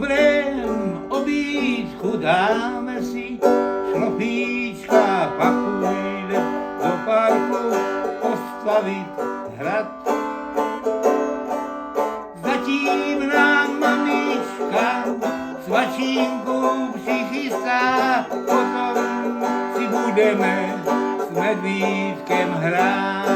problém, obídku dáme si, šlofíčka pak půjde do parku postavit hrad. Zatím nám mamička svačinku přichystá, potom si budeme s medvídkem hrát.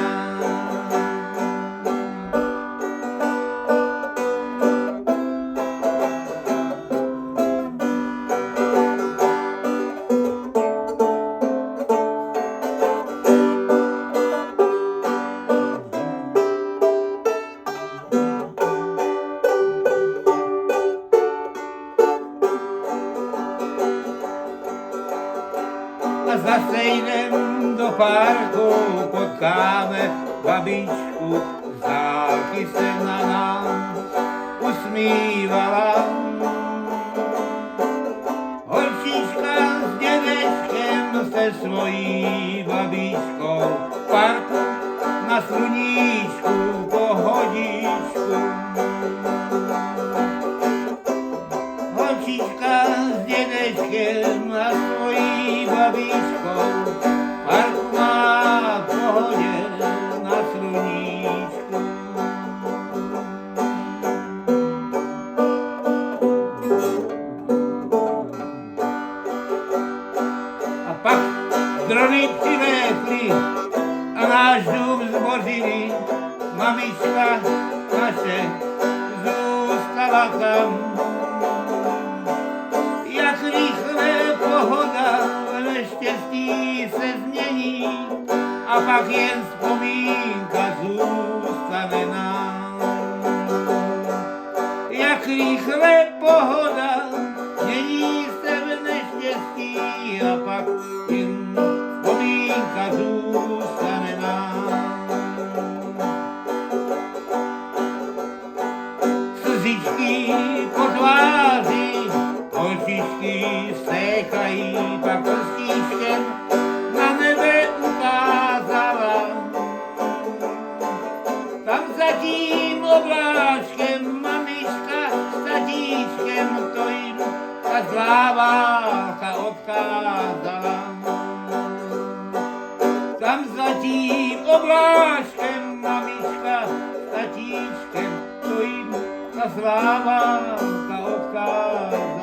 A zase jdem do parku, potkáme babičku, z dálky se na nás usmívala. Holčička s dědečkem se svojí babičkou v parku na sluníčku pohodičku. Holčička s dědečkem na svojí babičkou v parku má v pohodě na sluníčku. A pak drony přilétly a náš dům zbořili, mamička naše zůstala tam. Jak rychle pohoda v neštěstí se změní a pak jen vzpomínka zůstane nám. Jak rychle pohoda mění se v neštěstí a pak jen vzpomínka zůstane nám. Slzičky po tváři, holčičky vstékají, pak prstíčkem na nebe ukázala. Tam za tím obláčkem mamička s tatíčkem, to jim ta zlá válka odkázala. Tam za tím obláčkem mamička s tatíčkem, to jim ta zlá válka odkázala.